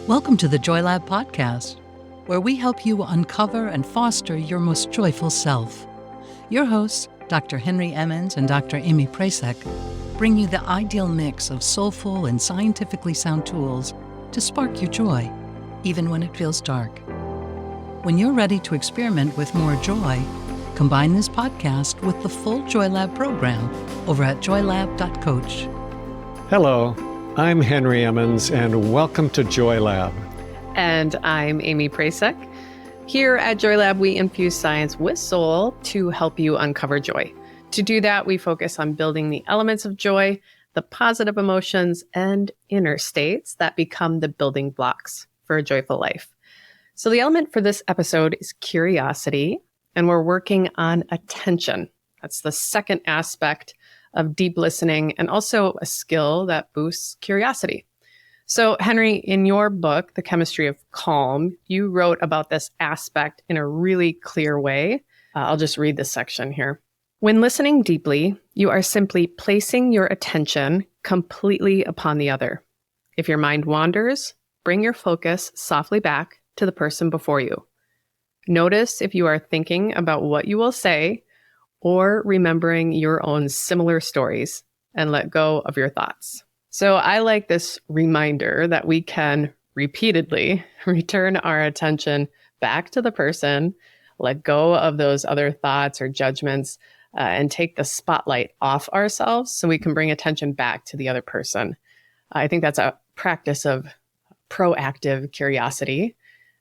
Welcome to the Joy Lab podcast, where we help you uncover and foster your most joyful self. Your hosts, Dr. Henry Emmons and Dr. Amy Prasek, bring you the ideal mix of soulful and scientifically sound tools to spark your joy, even when it feels dark. When you're ready to experiment with more joy, combine this podcast with the full Joy Lab program over at joylab.coach. Hello, I'm Henry Emmons, and welcome to Joy Lab. And I'm Amy Prasek. Here at Joy Lab, we infuse science with soul to help you uncover joy. To do that, we focus on building the elements of joy, the positive emotions, and inner states that become the building blocks for a joyful life. So the element for this episode is curiosity, and we're working on attention. That's the second aspect of deep listening and also a skill that boosts curiosity. So Henry, in your book, The Chemistry of Calm, you wrote about this aspect in a really clear way. I'll just read this section here. When listening deeply, you are simply placing your attention completely upon the other. If your mind wanders, bring your focus softly back to the person before you. Notice if you are thinking about what you will say or remembering your own similar stories, and let go of your thoughts. So I like this reminder that we can repeatedly return our attention back to the person, let go of those other thoughts or judgments, and take the spotlight off ourselves so we can bring attention back to the other person. I think that's a practice of proactive curiosity.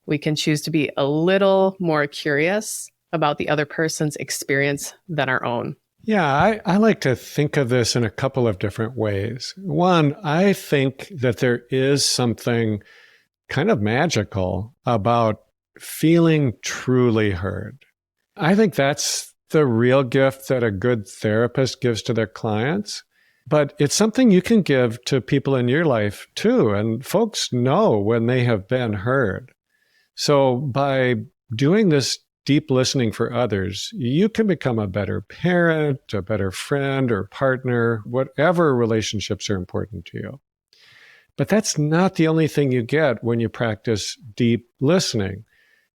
We can choose to be a little more curious about the other person's experience than our own. Yeah, I like to think of this in a couple of different ways. One, I think that there is something kind of magical about feeling truly heard. I think that's the real gift that a good therapist gives to their clients. But it's something you can give to people in your life too. And folks know when they have been heard. So by doing this deep listening for others, you can become a better parent, a better friend or partner, whatever relationships are important to you. But that's not the only thing you get when you practice deep listening,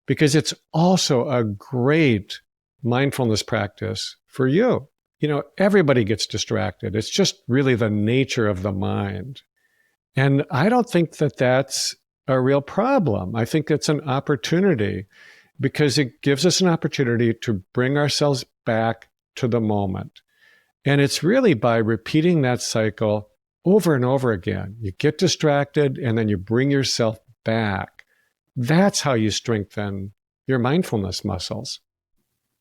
because it's also a great mindfulness practice for you. You know, everybody gets distracted. It's just really the nature of the mind. And I don't think that that's a real problem. I think it's an opportunity, because it gives us an opportunity to bring ourselves back to the moment. And it's really by repeating that cycle over and over again. You get distracted and then you bring yourself back. That's how you strengthen your mindfulness muscles.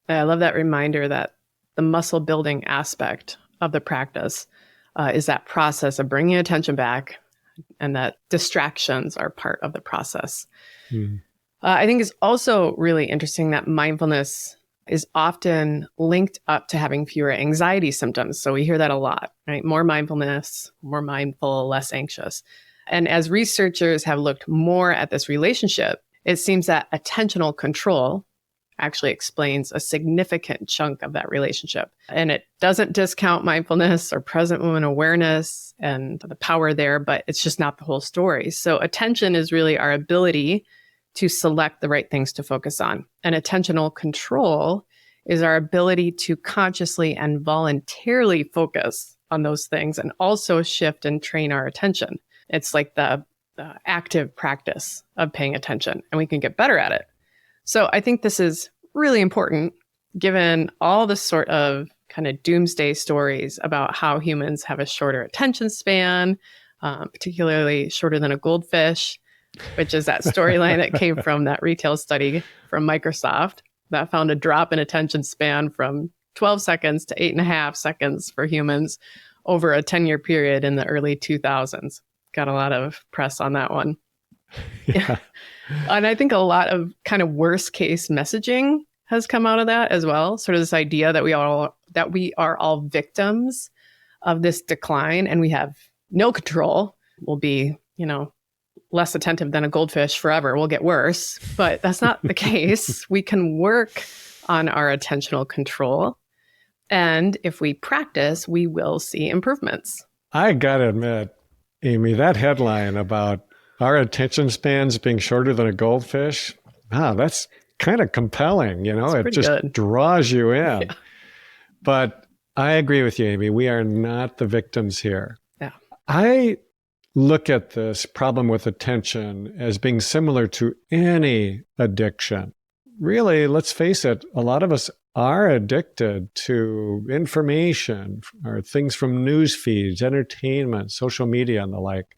I love that reminder that the muscle building aspect of the practice is that process of bringing attention back, and that distractions are part of the process. I think it's also really interesting that mindfulness is often linked up to having fewer anxiety symptoms. So we hear that a lot, right? More mindfulness, more mindful, less anxious. And as researchers have looked more at this relationship, it seems that attentional control actually explains a significant chunk of that relationship. And it doesn't discount mindfulness or present moment awareness and the power there, but it's just not the whole story. So attention is really our ability to select the right things to focus on. And attentional control is our ability to consciously and voluntarily focus on those things and also shift and train our attention. It's like the active practice of paying attention, and we can get better at it. So I think this is really important given all the sort of kind of doomsday stories about how humans have a shorter attention span, particularly shorter than a goldfish, which is that storyline that came from that retail study from Microsoft that found a drop in attention span from 12 seconds to 8.5 seconds for humans over a 10-year period in the early 2000s. Got a lot of press on that one. Yeah. And I think a lot of kind of worst case messaging has come out of that as well. Sort of this idea that we are all victims of this decline and we have no control. We'll be, less attentive than a goldfish forever. We'll get worse, but that's not the case. We can work on our attentional control. And if we practice, we will see improvements. I gotta admit, Amy, that headline about our attention spans being shorter than a goldfish, that's kind of compelling. It just good. draws you in. Yeah. But I agree with you, Amy. We are not the victims here. Yeah. I look at this problem with attention as being similar to any addiction. Really, let's face it, a lot of us are addicted to information or things from news feeds, entertainment, social media, and the like.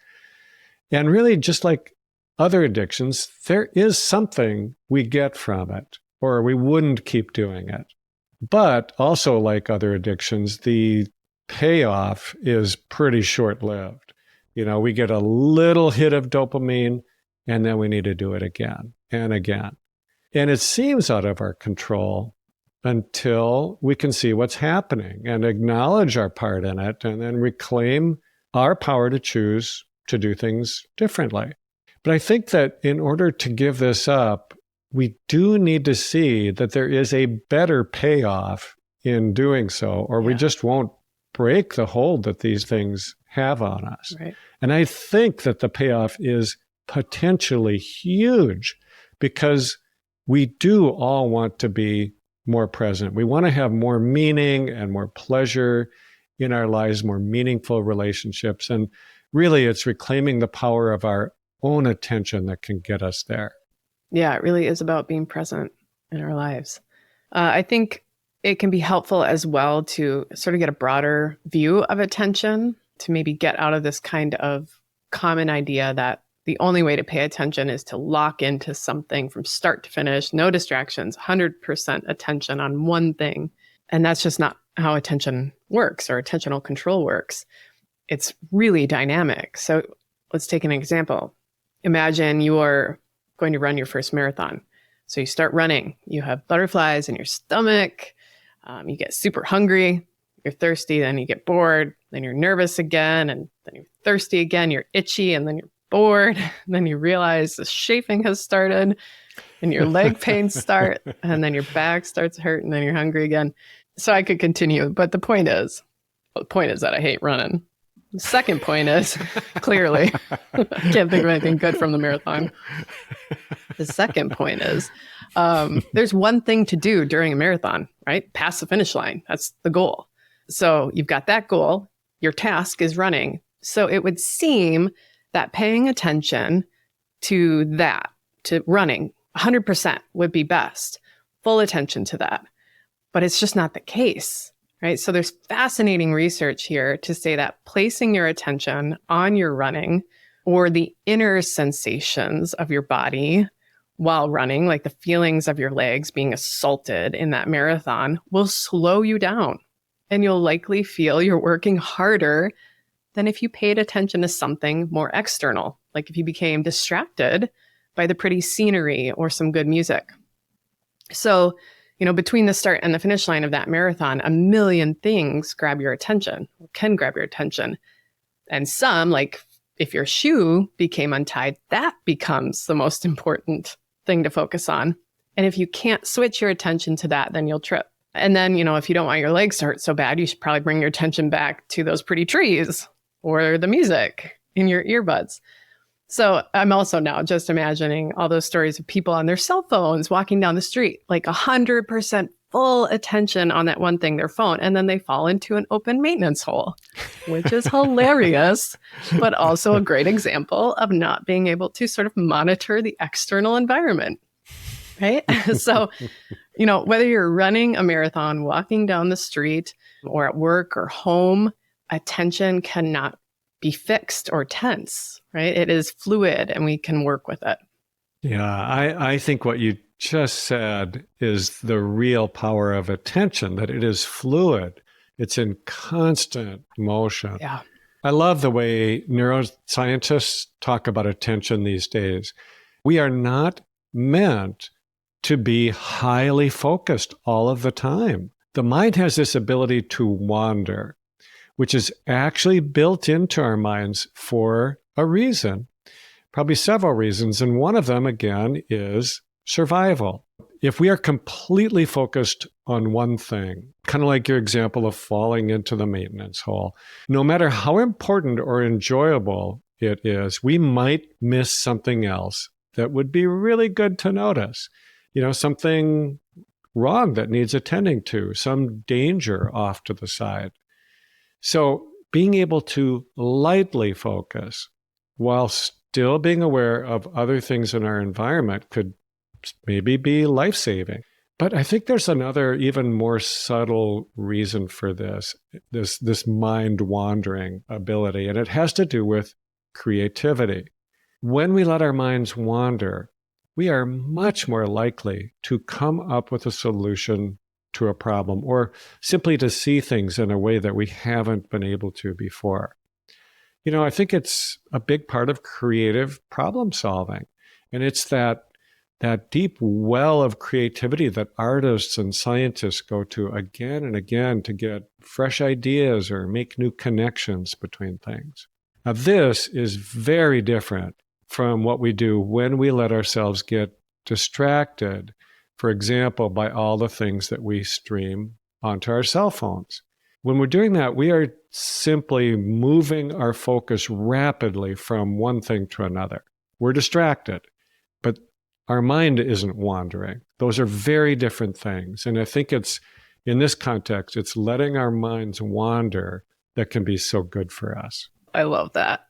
And really, just like other addictions, there is something we get from it, or we wouldn't keep doing it. But also, like other addictions, the payoff is pretty short-lived. We get a little hit of dopamine, and then we need to do it again and again. And it seems out of our control until we can see what's happening and acknowledge our part in it, and then reclaim our power to choose to do things differently. But I think that in order to give this up, we do need to see that there is a better payoff in doing so, or we just won't break the hold that these things have on us. Right. And I think that the payoff is potentially huge, because we do all want to be more present. We want to have more meaning and more pleasure in our lives, more meaningful relationships. And really, it's reclaiming the power of our own attention that can get us there. Yeah, it really is about being present in our lives. I think it can be helpful as well to sort of get a broader view of attention, to maybe get out of this kind of common idea that the only way to pay attention is to lock into something from start to finish, no distractions, 100% attention on one thing. And that's just not how attention works, or attentional control works. It's really dynamic. So let's take an example. Imagine you are going to run your first marathon. So you start running, you have butterflies in your stomach, you get super hungry, you're thirsty, then you get bored, then you're nervous again, and then you're thirsty again, you're itchy, and then you're bored, and then you realize the chafing has started, and your leg pains start, and then your back starts to hurt, and then you're hungry again. So I could continue, but the point is that I hate running. The second point is, clearly, I can't think of anything good from the marathon. The second point is, there's one thing to do during a marathon, right? Pass the finish line. That's the goal. So you've got that goal. Your task is running. So it would seem that paying attention to that, to running, 100% would be best. Full attention to that. But it's just not the case. Right? So there's fascinating research here to say that placing your attention on your running, or the inner sensations of your body while running, like the feelings of your legs being assaulted in that marathon, will slow you down. And you'll likely feel you're working harder than if you paid attention to something more external, like if you became distracted by the pretty scenery or some good music. So, between the start and the finish line of that marathon, a million things grab your attention, or can grab your attention. And some, like if your shoe became untied, that becomes the most important thing to focus on. And if you can't switch your attention to that, then you'll trip. And then, if you don't want your legs to hurt so bad, you should probably bring your attention back to those pretty trees or the music in your earbuds. So I'm also now just imagining all those stories of people on their cell phones walking down the street, like 100% full attention on that one thing, their phone, and then they fall into an open maintenance hole, which is hilarious, but also a great example of not being able to sort of monitor the external environment, right? So, whether you're running a marathon, walking down the street, or at work or home, attention cannot be fixed or tense, right? It is fluid, and we can work with it. Yeah, I think what you just said is the real power of attention, that it is fluid. It's in constant motion. Yeah. I love the way neuroscientists talk about attention these days. We are not meant to be highly focused all of the time. The mind has this ability to wander, which is actually built into our minds for a reason, probably several reasons. And one of them, again, is survival. If we are completely focused on one thing, kind of like your example of falling into the maintenance hole, no matter how important or enjoyable it is, we might miss something else that would be really good to notice. Something wrong that needs attending to, some danger off to the side. So being able to lightly focus while still being aware of other things in our environment could maybe be life-saving. But I think there's another even more subtle reason for this mind wandering ability, and it has to do with creativity. When we let our minds wander, we are much more likely to come up with a solution to a problem, or simply to see things in a way that we haven't been able to before. I think it's a big part of creative problem solving. And it's that deep well of creativity that artists and scientists go to again and again to get fresh ideas or make new connections between things. Now, this is very different from what we do when we let ourselves get distracted, for example, by all the things that we stream onto our cell phones. When we're doing that, we are simply moving our focus rapidly from one thing to another. We're distracted, but our mind isn't wandering. Those are very different things. And I think in this context, it's letting our minds wander that can be so good for us. I love that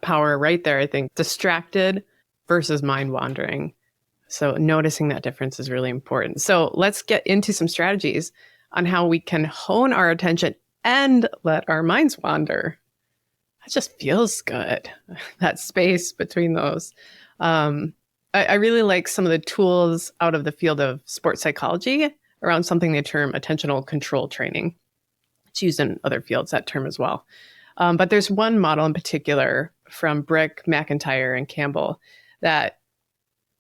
power right there. I think distracted versus mind wandering. So noticing that difference is really important. So let's get into some strategies on how we can hone our attention and let our minds wander. It just feels good, that space between those. I really like some of the tools out of the field of sports psychology around something they term attentional control training. It's used in other fields, that term as well. But there's one model in particular from Brick, McIntyre, and Campbell that,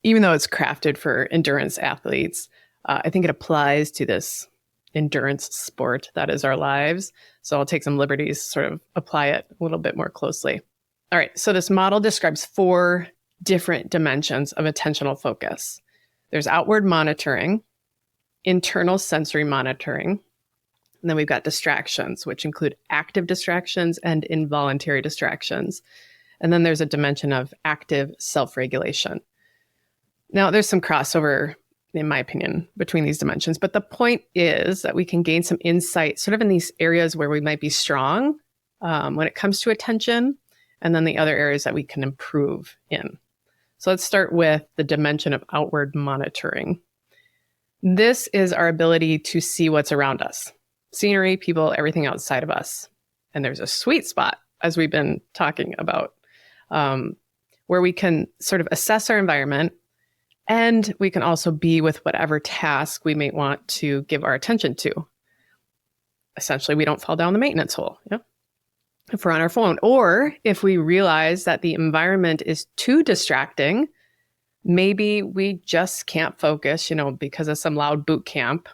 even though it's crafted for endurance athletes, I think it applies to this endurance sport that is our lives. So I'll take some liberties, sort of apply it a little bit more closely. All right, so this model describes 4 different dimensions of attentional focus. There's outward monitoring, internal sensory monitoring, and then we've got distractions, which include active distractions and involuntary distractions. And then there's a dimension of active self-regulation. Now, there's some crossover, in my opinion, between these dimensions, but the point is that we can gain some insight sort of in these areas where we might be strong when it comes to attention, and then the other areas that we can improve in. So let's start with the dimension of outward monitoring. This is our ability to see what's around us, scenery, people, everything outside of us. And there's a sweet spot, as we've been talking about, where we can sort of assess our environment, and we can also be with whatever task we may want to give our attention to. Essentially, we don't fall down the maintenance hole. Yeah? If we're on our phone, or if we realize that the environment is too distracting, maybe we just can't focus, because of some loud boot camp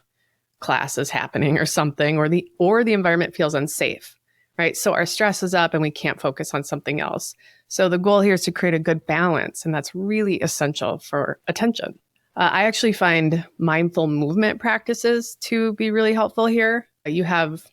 class is happening or something, or the environment feels unsafe, right? So our stress is up and we can't focus on something else. So the goal here is to create a good balance, and that's really essential for attention. I actually find mindful movement practices to be really helpful here. You have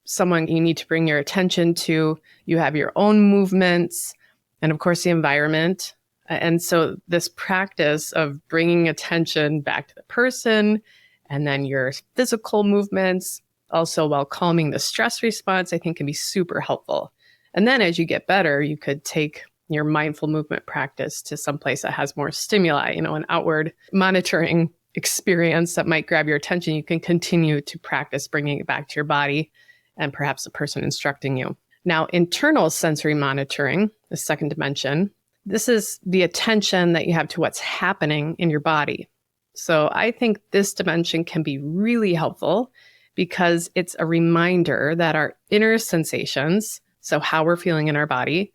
someone you need to bring your attention to, you have your own movements, and of course the environment. And so this practice of bringing attention back to the person, and then your physical movements, also while calming the stress response, I think can be super helpful. And then as you get better, you could take your mindful movement practice to some place that has more stimuli, an outward monitoring experience that might grab your attention. You can continue to practice bringing it back to your body and perhaps the person instructing you. Now, internal sensory monitoring, the second dimension, this is the attention that you have to what's happening in your body. So I think this dimension can be really helpful because it's a reminder that our inner sensations, so how we're feeling in our body,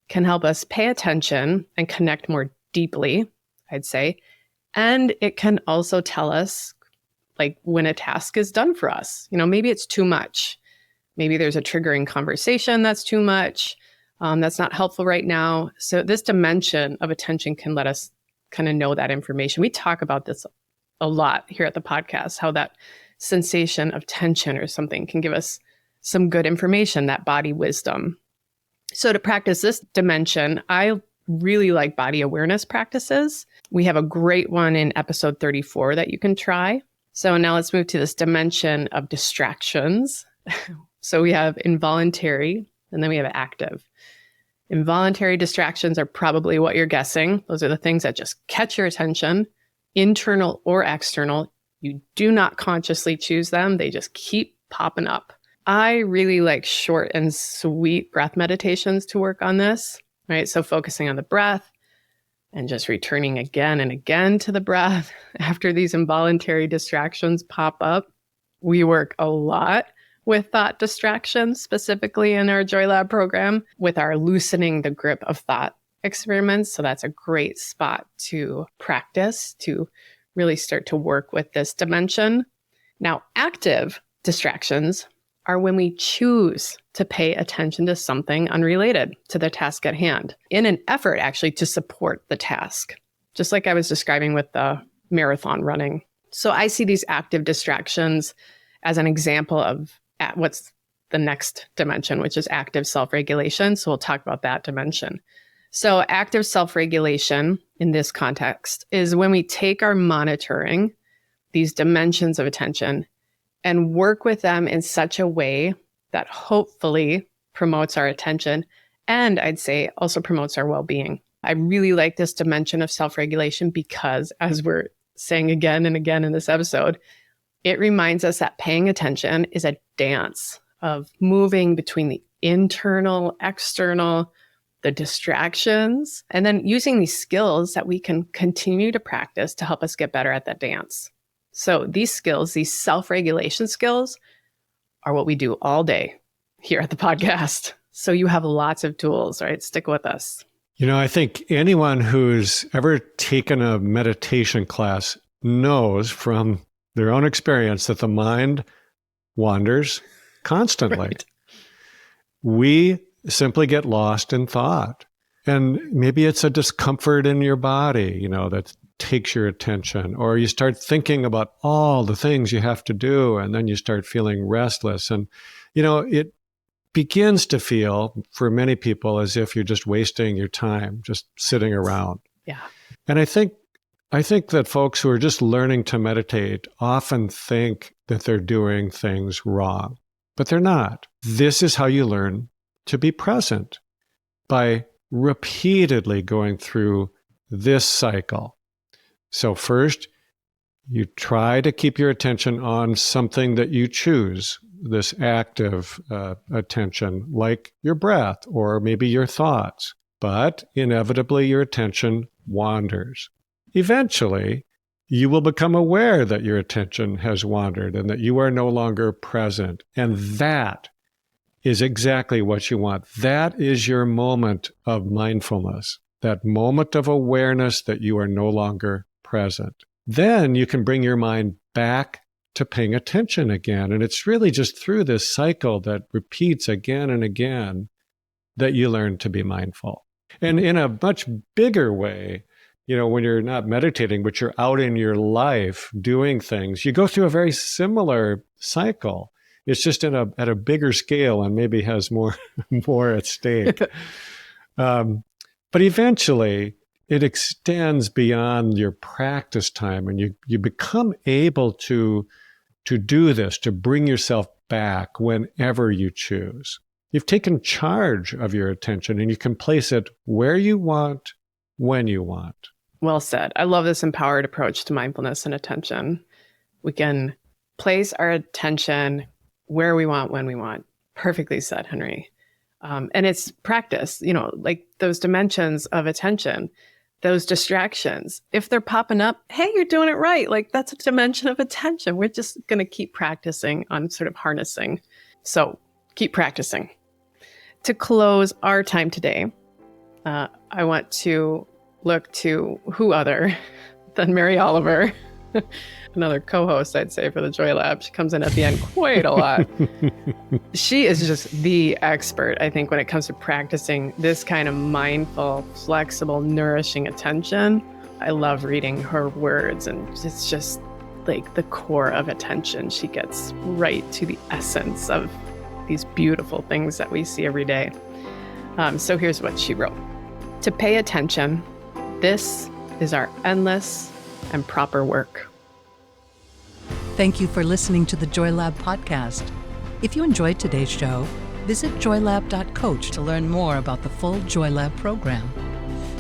can help us pay attention and connect more deeply, I'd say. And it can also tell us, when a task is done for us. Maybe it's too much. Maybe there's a triggering conversation that's too much. That's not helpful right now. So this dimension of attention can let us kind of know that information. We talk about this a lot here at the podcast, how that sensation of tension or something can give us some good information, that body wisdom. So to practice this dimension, I really like body awareness practices. We have a great one in episode 34 that you can try. So now let's move to this dimension of distractions. So we have involuntary, and then we have active. Involuntary distractions are probably what you're guessing. Those are the things that just catch your attention, internal or external. You do not consciously choose them. They just keep popping up. I really like short and sweet breath meditations to work on this, right? So focusing on the breath and just returning again and again to the breath after these involuntary distractions pop up. We work a lot with thought distractions, specifically in our Joy Lab program, with our loosening the grip of thought experiments. So that's a great spot to practice, to really start to work with this dimension. Now, active distractions are when we choose to pay attention to something unrelated to the task at hand in an effort actually to support the task, just like I was describing with the marathon running. So I see these active distractions as an example of what's the next dimension, which is active self-regulation. So we'll talk about that dimension. So active self-regulation in this context is when we take our monitoring, these dimensions of attention, and work with them in such a way that hopefully promotes our attention and I'd say also promotes our well-being. I really like this dimension of self-regulation because, as we're saying again and again in this episode, it reminds us that paying attention is a dance of moving between the internal, external, the distractions, and then using these skills that we can continue to practice to help us get better at that dance. So these skills, these self-regulation skills, are what we do all day here at the podcast. So you have lots of tools, right? Stick with us. I think anyone who's ever taken a meditation class knows from their own experience that the mind wanders constantly. Right. We simply get lost in thought. And maybe it's a discomfort in your body, that takes your attention, or you start thinking about all the things you have to do, and then you start feeling restless. And, it begins to feel for many people as if you're just wasting your time, just sitting around. Yeah. And I think that folks who are just learning to meditate often think that they're doing things wrong, but they're not. This is how you learn to be present, by repeatedly going through this cycle. So first, you try to keep your attention on something that you choose, this active attention, like your breath or maybe your thoughts. But inevitably, your attention wanders. Eventually, you will become aware that your attention has wandered and that you are no longer present. And that is exactly what you want. That is your moment of mindfulness, that moment of awareness that you are no longer present. Then you can bring your mind back to paying attention again. And it's really just through this cycle that repeats again and again that you learn to be mindful. And in a much bigger way, when you're not meditating, but you're out in your life doing things, you go through a very similar cycle. It's just at a bigger scale and maybe has more at stake. But eventually, it extends beyond your practice time, and you become able to do this, to bring yourself back whenever you choose. You've taken charge of your attention, and you can place it where you want, when you want. Well said. I love this empowered approach to mindfulness and attention. We can place our attention where we want, when we want. Perfectly said, Henry. And it's practice, like those dimensions of attention, those distractions. If they're popping up, hey, you're doing it right. Like that's a dimension of attention. We're just going to keep practicing on sort of harnessing. So keep practicing. To close our time today, I want to look to who other than Mary Oliver, another co-host, I'd say, for the Joy Lab. She comes in at the end quite a lot. She is just the expert, I think, when it comes to practicing this kind of mindful, flexible, nourishing attention. I love reading her words, and it's just like the core of attention. She gets right to the essence of these beautiful things that we see every day. So here's what she wrote. To pay attention, this is our endless and proper work. Thank you for listening to the Joy Lab podcast. If you enjoyed today's show, visit joylab.coach to learn more about the full Joy Lab program.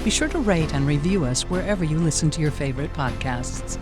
Be sure to rate and review us wherever you listen to your favorite podcasts.